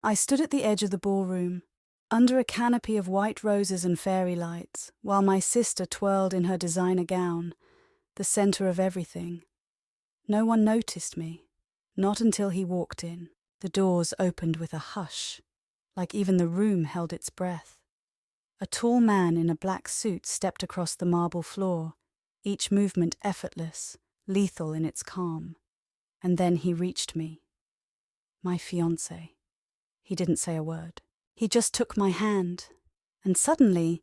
I stood at the edge of the ballroom, under a canopy of white roses and fairy lights, while my sister twirled in her designer gown, the center of everything. No one noticed me, not until he walked in. The doors opened with a hush, like even the room held its breath. A tall man in a black suit stepped across the marble floor, each movement effortless, lethal in its calm. And then he reached me. My fiancé. He didn't say a word. He just took my hand, and suddenly,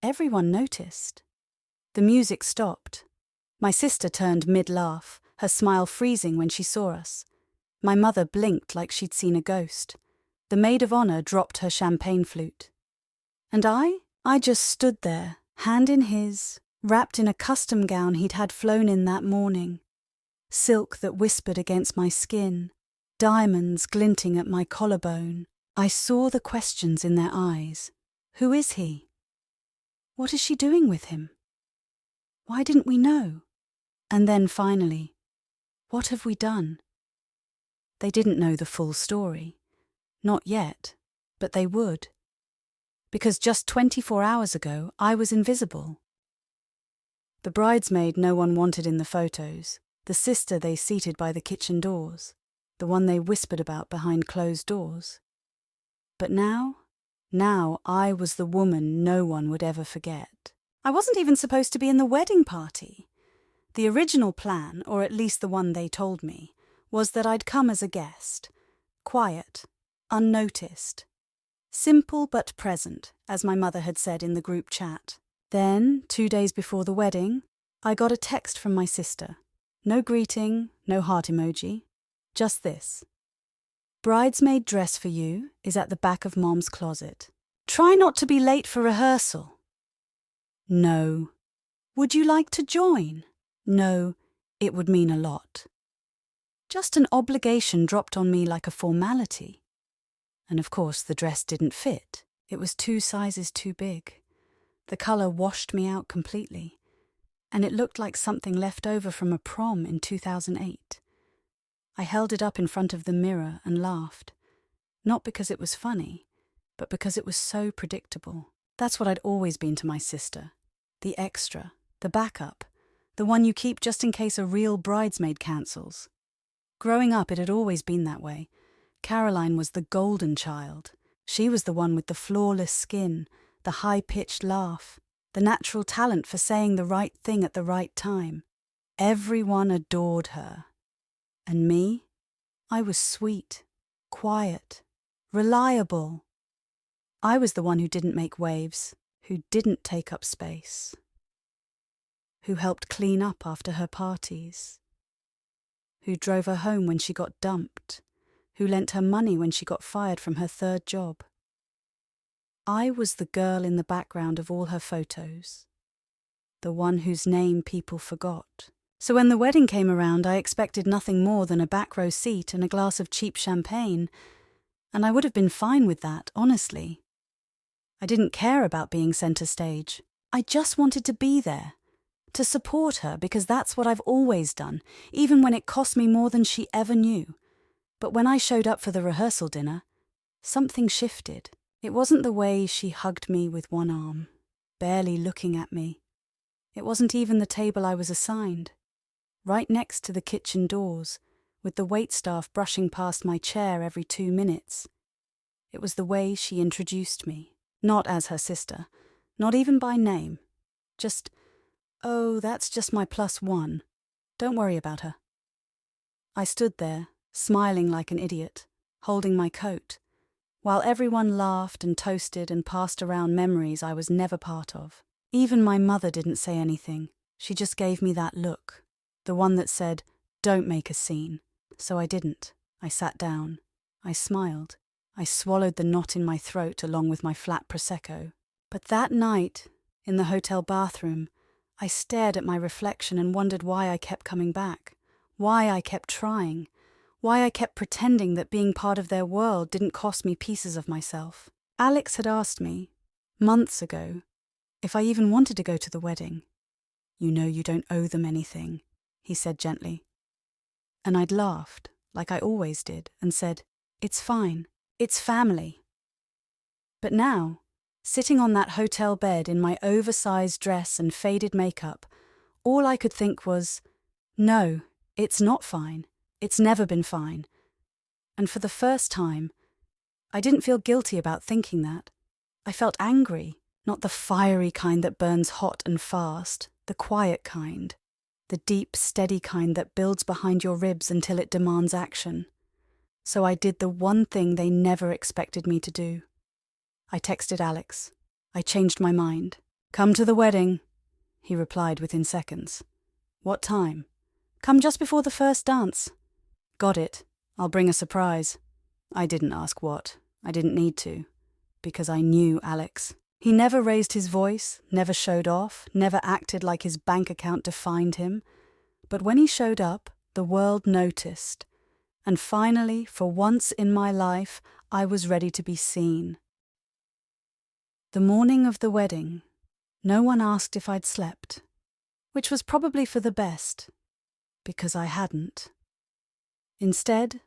everyone noticed. The music stopped. My sister turned mid-laugh, her smile freezing when she saw us. My mother blinked like she'd seen a ghost. The maid of honor dropped her champagne flute. And I just stood there, hand in his, wrapped in a custom gown he'd had flown in that morning. Silk that whispered against my skin, diamonds glinting at my collarbone. I saw the questions in their eyes. Who is he? What is she doing with him? Why didn't we know? And then finally, what have we done? They didn't know the full story. Not yet, but they would. Because just 24 hours ago, I was invisible. The bridesmaid no one wanted in the photos, the sister they seated by the kitchen doors, the one they whispered about behind closed doors. But now I was the woman no one would ever forget. I wasn't even supposed to be in the wedding party. The original plan, or at least the one they told me, was that I'd come as a guest, quiet, unnoticed. Simple but present, as my mother had said in the group chat. Then, 2 days before the wedding, I got a text from my sister. No greeting, no heart emoji, just this. Bridesmaid dress for you is at the back of Mom's closet. Try not to be late for rehearsal. No. Would you like to join? No, it would mean a lot. Just an obligation dropped on me like a formality. And of course the dress didn't fit. It was 2 sizes too big. The colour washed me out completely. And it looked like something left over from a prom in 2008. I held it up in front of the mirror and laughed. Not because it was funny, but because it was so predictable. That's what I'd always been to my sister. The extra, the backup, the one you keep just in case a real bridesmaid cancels. Growing up, it had always been that way. Caroline was the golden child. She was the one with the flawless skin, the high-pitched laugh, the natural talent for saying the right thing at the right time. Everyone adored her. And me? I was sweet, quiet, reliable. I was the one who didn't make waves, who didn't take up space, who helped clean up after her parties, who drove her home when she got dumped, who lent her money when she got fired from her 3rd job. I was the girl in the background of all her photos, the one whose name people forgot. So when the wedding came around, I expected nothing more than a back row seat and a glass of cheap champagne, and I would have been fine with that, honestly. I didn't care about being centre stage. I just wanted to be there, to support her, because that's what I've always done, even when it cost me more than she ever knew. But when I showed up for the rehearsal dinner, something shifted. It wasn't the way she hugged me with one arm, barely looking at me. It wasn't even the table I was assigned. Right next to the kitchen doors, with the waitstaff brushing past my chair every 2 minutes. It was the way she introduced me, not as her sister, not even by name. Just, oh, that's just my +1. Don't worry about her. I stood there, smiling like an idiot, holding my coat, while everyone laughed and toasted and passed around memories I was never part of. Even my mother didn't say anything. She just gave me that look. The one that said, "Don't make a scene." So I didn't. I sat down. I smiled. I swallowed the knot in my throat along with my flat Prosecco. But that night, in the hotel bathroom, I stared at my reflection and wondered why I kept coming back, why I kept trying, why I kept pretending that being part of their world didn't cost me pieces of myself. Alex had asked me, months ago, if I even wanted to go to the wedding. "You know you don't owe them anything," he said gently. And I'd laughed, like I always did, and said, "It's fine. It's family. But now, sitting on that hotel bed in my oversized dress and faded makeup, all I could think was, no, it's not fine. It's never been fine. And for the first time, I didn't feel guilty about thinking that. I felt angry, not the fiery kind that burns hot and fast, the quiet kind, the deep, steady kind that builds behind your ribs until it demands action. So I did the one thing they never expected me to do. I texted Alex. I changed my mind. Come to the wedding, he replied within seconds. What time? Come just before the first dance. Got it. I'll bring a surprise. I didn't ask what. I didn't need to. Because I knew Alex. He never raised his voice, never showed off, never acted like his bank account defined him. But when he showed up, the world noticed. And finally, for once in my life, I was ready to be seen. The morning of the wedding, no one asked if I'd slept, which was probably for the best, because I hadn't. Instead,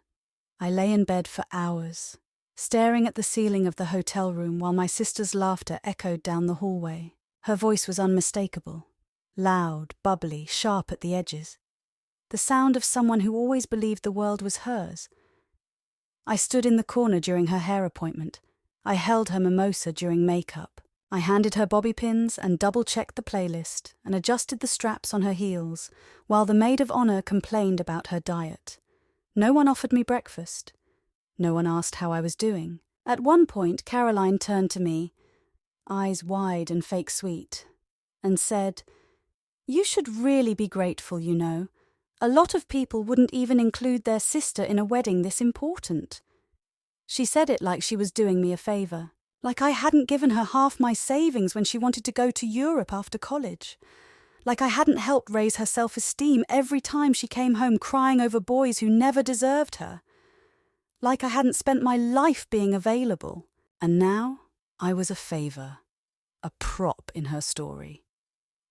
I lay in bed for hours, staring at the ceiling of the hotel room while my sister's laughter echoed down the hallway. Her voice was unmistakable, loud, bubbly, sharp at the edges. The sound of someone who always believed the world was hers. I stood in the corner during her hair appointment. I held her mimosa during makeup. I handed her bobby pins and double-checked the playlist and adjusted the straps on her heels, while the maid of honor complained about her diet. No one offered me breakfast. No one asked how I was doing. At one point, Caroline turned to me, eyes wide and fake sweet, and said, "You should really be grateful, you know. A lot of people wouldn't even include their sister in a wedding this important." She said it like she was doing me a favor, like I hadn't given her half my savings when she wanted to go to Europe after college, like I hadn't helped raise her self-esteem every time she came home crying over boys who never deserved her, like I hadn't spent my life being available. And now I was a favor, a prop in her story.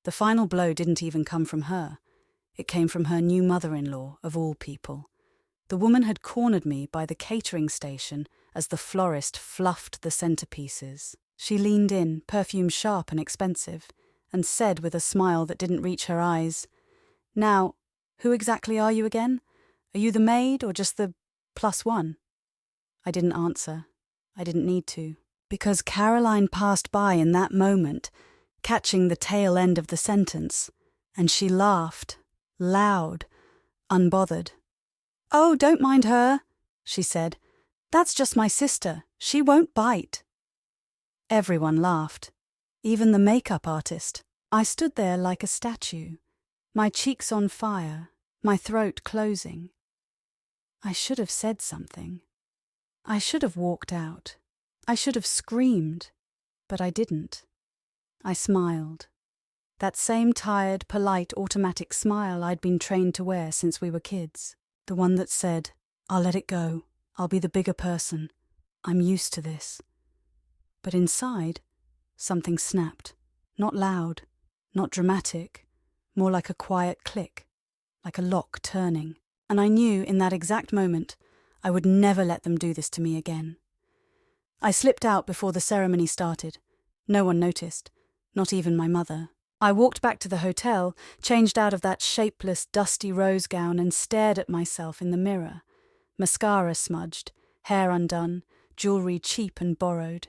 The final blow didn't even come from her. It came from her new mother-in-law, of all people. The woman had cornered me by the catering station as the florist fluffed the centerpieces. She leaned in, perfume sharp and expensive, and said with a smile that didn't reach her eyes, "Now, who exactly are you again? Are you the maid or just the +1? I didn't answer. I didn't need to, because Caroline passed by in that moment, catching the tail end of the sentence, and she laughed, loud, unbothered. "Oh, don't mind her," she said. "That's just my sister. She won't bite." Everyone laughed, even the makeup artist. I stood there like a statue, my cheeks on fire, my throat closing. I should have said something. I should have walked out. I should have screamed, but I didn't. I smiled. That same tired, polite, automatic smile I'd been trained to wear since we were kids. The one that said, "I'll let it go. I'll be the bigger person. I'm used to this." But inside, something snapped. Not loud, not dramatic, more like a quiet click, like a lock turning. And I knew in that exact moment I would never let them do this to me again. I slipped out before the ceremony started. No one noticed, not even my mother. I walked back to the hotel, changed out of that shapeless, dusty rose gown and stared at myself in the mirror. Mascara smudged, hair undone, jewelry cheap and borrowed.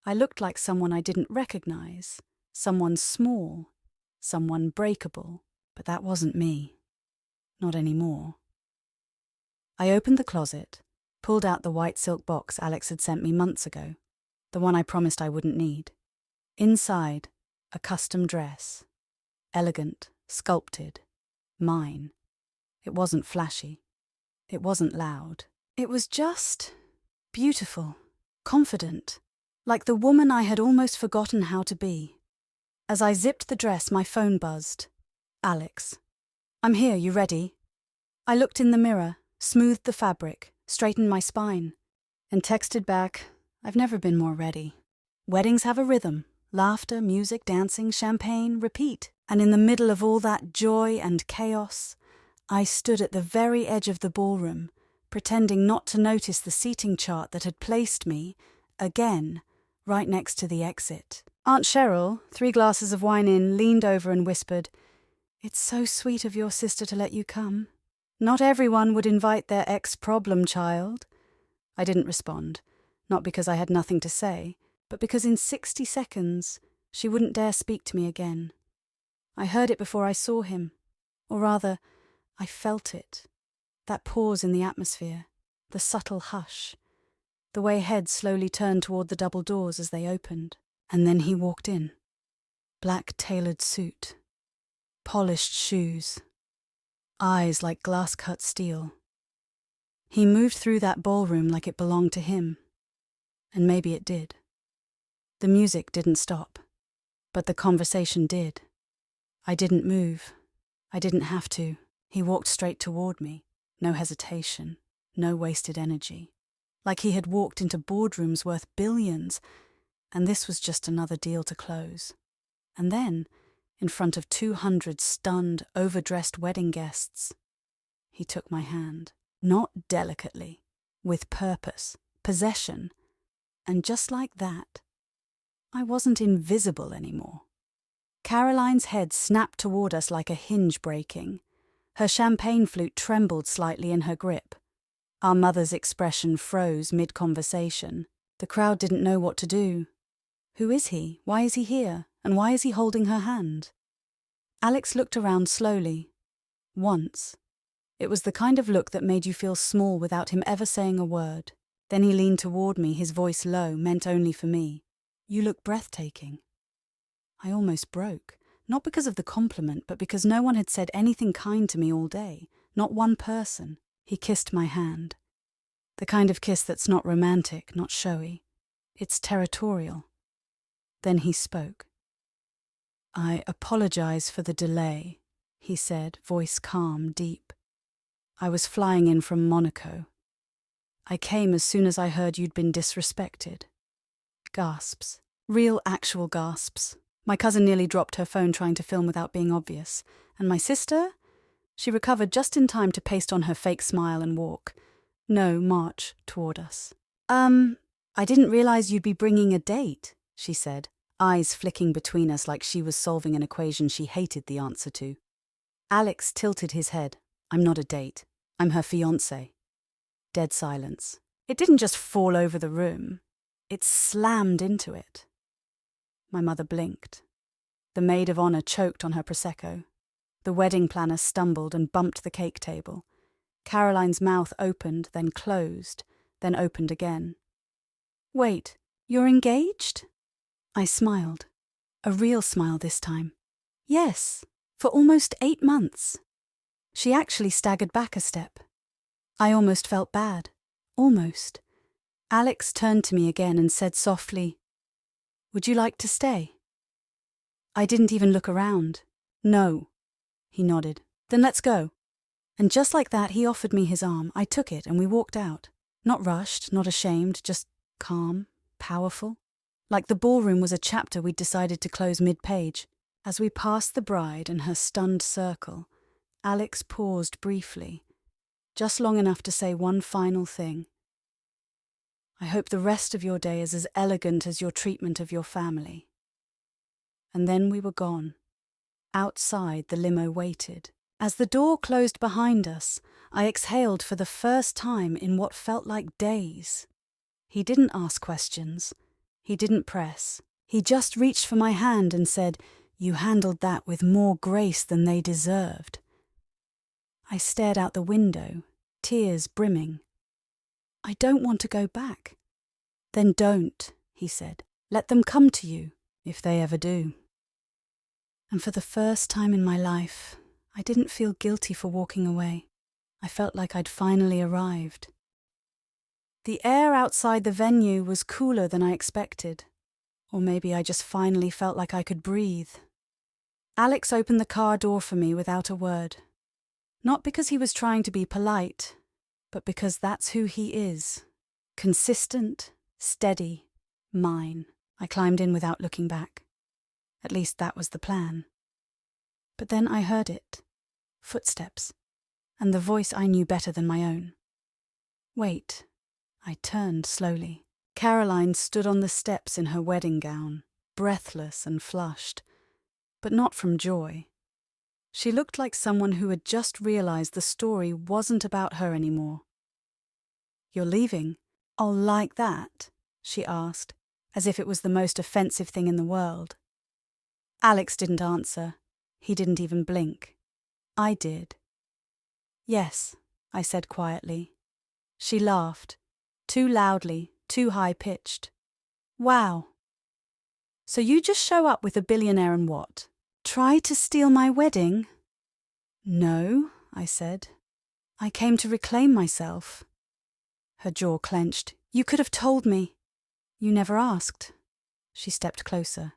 I looked like someone I didn't recognize, someone small, someone breakable, but that wasn't me. Not anymore. I opened the closet, pulled out the white silk box Alex had sent me months ago, the one I promised I wouldn't need. Inside, a custom dress. Elegant, sculpted, mine. It wasn't flashy. It wasn't loud. It was just beautiful, confident, like the woman I had almost forgotten how to be. As I zipped the dress, my phone buzzed. Alex. "I'm here, you ready?" I looked in the mirror, smoothed the fabric, straightened my spine, and texted back, "I've never been more ready." Weddings have a rhythm. Laughter, music, dancing, champagne, repeat. And in the middle of all that joy and chaos, I stood at the very edge of the ballroom, pretending not to notice the seating chart that had placed me, again, right next to the exit. Aunt Cheryl, 3 glasses of wine in, leaned over and whispered, "It's so sweet of your sister to let you come. Not everyone would invite their ex-problem child." I didn't respond, not because I had nothing to say, but because in 60 seconds she wouldn't dare speak to me again. I heard it before I saw him, or rather, I felt it. That pause in the atmosphere, the subtle hush, the way heads slowly turned toward the double doors as they opened. And then he walked in. Black tailored suit, polished shoes, eyes like glass-cut steel. He moved through that ballroom like it belonged to him. And maybe it did. The music didn't stop, but the conversation did. I didn't move. I didn't have to. He walked straight toward me. No hesitation, no wasted energy. Like he had walked into boardrooms worth billions, and this was just another deal to close. And then, in front of 200 stunned, overdressed wedding guests, he took my hand. Not delicately, with purpose, possession, and just like that, I wasn't invisible anymore. Caroline's head snapped toward us like a hinge breaking. Her champagne flute trembled slightly in her grip. Our mother's expression froze mid-conversation. The crowd didn't know what to do. Who is he? Why is he here? And why is he holding her hand? Alex looked around slowly. Once. It was the kind of look that made you feel small without him ever saying a word. Then he leaned toward me, his voice low, meant only for me. "You look breathtaking." I almost broke, not because of the compliment, but because no one had said anything kind to me all day, not one person. He kissed my hand. The kind of kiss that's not romantic, not showy. It's territorial. Then he spoke. "I apologize for the delay," he said, voice calm, deep. "I was flying in from Monaco. I came as soon as I heard you'd been disrespected." Gasps. Real, actual gasps. My cousin nearly dropped her phone trying to film without being obvious. And my sister? She recovered just in time to paste on her fake smile and walk. No, march toward us. I didn't realize you'd be bringing a date," she said, eyes flicking between us like she was solving an equation she hated the answer to. Alex tilted his head. "I'm not a date. I'm her fiancé." Dead silence. It didn't just fall over the room. It slammed into it. My mother blinked. The maid of honor choked on her Prosecco. The wedding planner stumbled and bumped the cake table. Caroline's mouth opened, then closed, then opened again. "Wait, you're engaged?" I smiled. A real smile this time. "Yes, for almost 8 months." She actually staggered back a step. I almost felt bad. Almost. Alex turned to me again and said softly, "Would you like to stay?" I didn't even look around. "No." He nodded. "Then let's go." And just like that, he offered me his arm. I took it and we walked out. Not rushed, not ashamed, just calm, powerful. Like the ballroom was a chapter we'd decided to close mid-page. As we passed the bride and her stunned circle, Alex paused briefly, just long enough to say one final thing. "I hope the rest of your day is as elegant as your treatment of your family." And then we were gone. Outside, the limo waited. As the door closed behind us, I exhaled for the first time in what felt like days. He didn't ask questions. He didn't press. He just reached for my hand and said, "You handled that with more grace than they deserved." I stared out the window, tears brimming. "I don't want to go back." "Then don't," he said. "Let them come to you, if they ever do." And for the first time in my life, I didn't feel guilty for walking away. I felt like I'd finally arrived. The air outside the venue was cooler than I expected. Or maybe I just finally felt like I could breathe. Alex opened the car door for me without a word. Not because he was trying to be polite, but because that's who he is. Consistent, steady, mine. I climbed in without looking back. At least that was the plan. But then I heard it. Footsteps. And the voice I knew better than my own. Wait. I turned slowly. Caroline stood on the steps in her wedding gown, breathless and flushed, but not from joy. She looked like someone who had just realized the story wasn't about her anymore. "You're leaving? Oh, like that?" she asked, as if it was the most offensive thing in the world. Alex didn't answer. He didn't even blink. I did. "Yes," I said quietly. She laughed, too loudly, too high-pitched. "Wow. So you just show up with a billionaire and what? Try to steal my wedding?" "No," I said. "I came to reclaim myself." Her jaw clenched. "You could have told me." "You never asked." She stepped closer.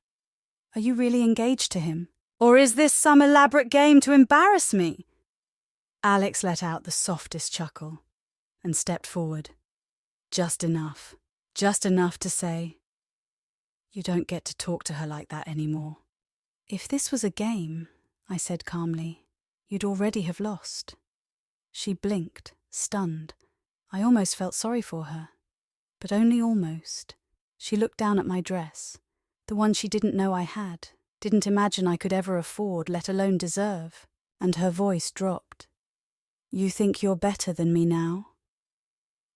"Are you really engaged to him? Or is this some elaborate game to embarrass me?" Alex let out the softest chuckle and stepped forward. Just enough to say, "You don't get to talk to her like that anymore." "If this was a game," I said calmly, "you'd already have lost." She blinked, stunned. I almost felt sorry for her, but only almost. She looked down at my dress, the one she didn't know I had, didn't imagine I could ever afford, let alone deserve, and her voice dropped. "You think you're better than me now?"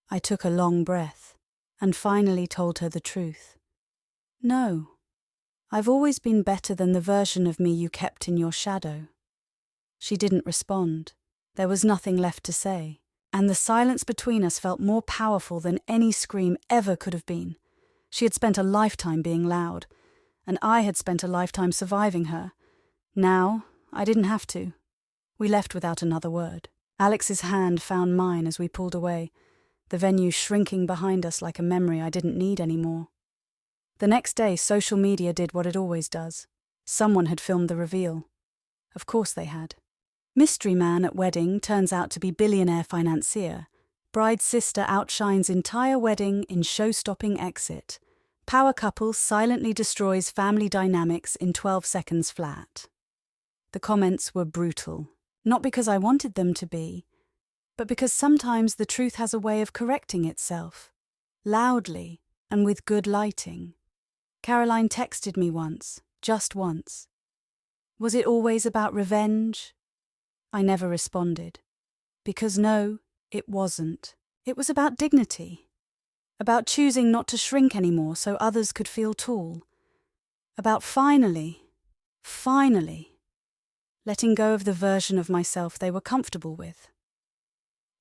I took a long breath and finally told her the truth. "No. I've always been better than the version of me you kept in your shadow." She didn't respond. There was nothing left to say, and the silence between us felt more powerful than any scream ever could have been. She had spent a lifetime being loud, and I had spent a lifetime surviving her. Now, I didn't have to. We left without another word. Alex's hand found mine as we pulled away, the venue shrinking behind us like a memory I didn't need anymore. The next day, social media did what it always does. Someone had filmed the reveal. Of course they had. Mystery man at wedding turns out to be billionaire financier. Bride's sister outshines entire wedding in show-stopping exit. Power couple silently destroys family dynamics in 12 seconds flat. The comments were brutal, not because I wanted them to be, but because sometimes the truth has a way of correcting itself, loudly and with good lighting. Caroline texted me once, just once. Was it always about revenge? I never responded. Because no, it wasn't. It was about dignity. About choosing not to shrink anymore so others could feel tall. About finally, letting go of the version of myself they were comfortable with.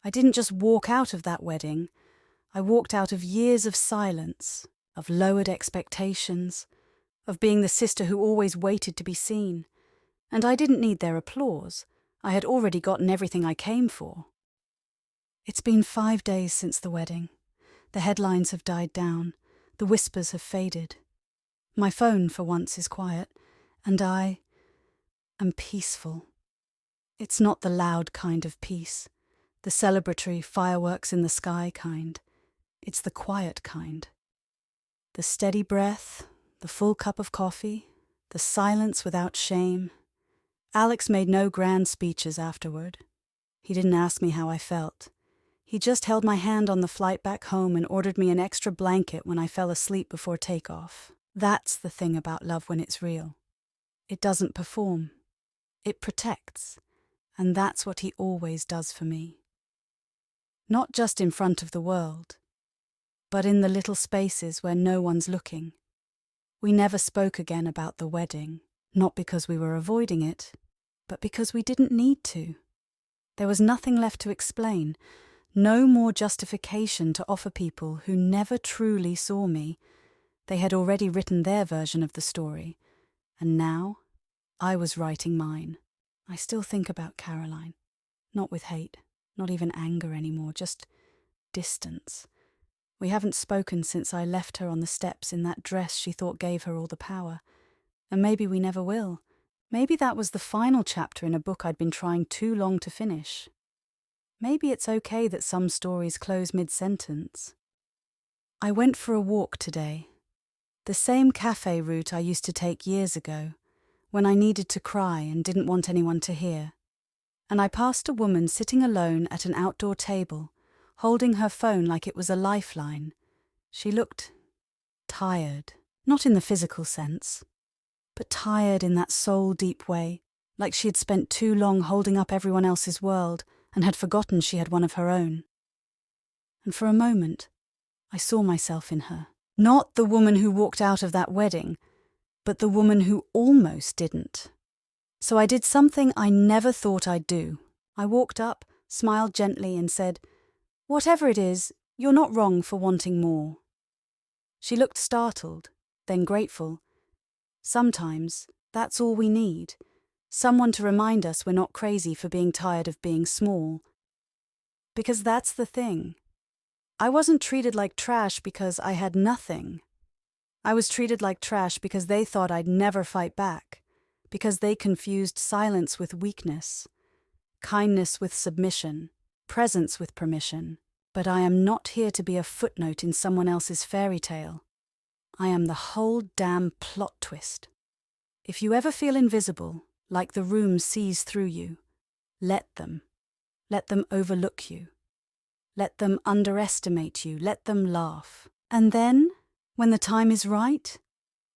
I didn't just walk out of that wedding. I walked out of years of silence, of lowered expectations, of being the sister who always waited to be seen. And I didn't need their applause. I had already gotten everything I came for. It's been 5 days since the wedding. The headlines have died down. The whispers have faded. My phone, for once, is quiet, and I am peaceful. It's not the loud kind of peace, the celebratory fireworks in the sky kind. It's the quiet kind. The steady breath, the full cup of coffee, the silence without shame. Alex made no grand speeches afterward. He didn't ask me how I felt. He just held my hand on the flight back home and ordered me an extra blanket when I fell asleep before takeoff. That's the thing about love when it's real. It doesn't perform. It protects. And that's what he always does for me. Not just in front of the world, but in the little spaces where no one's looking. We never spoke again about the wedding, not because we were avoiding it, but because we didn't need to. There was nothing left to explain, no more justification to offer people who never truly saw me. They had already written their version of the story, and now I was writing mine. I still think about Caroline, not with hate, not even anger anymore, just distance. We haven't spoken since I left her on the steps in that dress she thought gave her all the power. And maybe we never will. Maybe that was the final chapter in a book I'd been trying too long to finish. Maybe it's okay that some stories close mid-sentence. I went for a walk today. The same cafe route I used to take years ago, when I needed to cry and didn't want anyone to hear. And I passed a woman sitting alone at an outdoor table, holding her phone like it was a lifeline. She looked tired, not in the physical sense, but tired in that soul-deep way, like she had spent too long holding up everyone else's world and had forgotten she had one of her own. And for a moment, I saw myself in her. Not the woman who walked out of that wedding, but the woman who almost didn't. So I did something I never thought I'd do. I walked up, smiled gently and said, "Whatever it is, you're not wrong for wanting more." She looked startled, then grateful. Sometimes that's all we need. Someone to remind us we're not crazy for being tired of being small. Because that's the thing. I wasn't treated like trash because I had nothing. I was treated like trash because they thought I'd never fight back, because they confused silence with weakness, kindness with submission, presence with permission. But I am not here to be a footnote in someone else's fairy tale. I am the whole damn plot twist. If you ever feel invisible, like the room sees through you, let them. Let them overlook you. Let them underestimate you. Let them laugh. And then, when the time is right,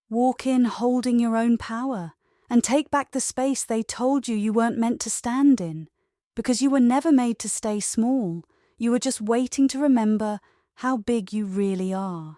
walk in holding your own power and take back the space they told you you weren't meant to stand in, because you were never made to stay small. You were just waiting to remember how big you really are.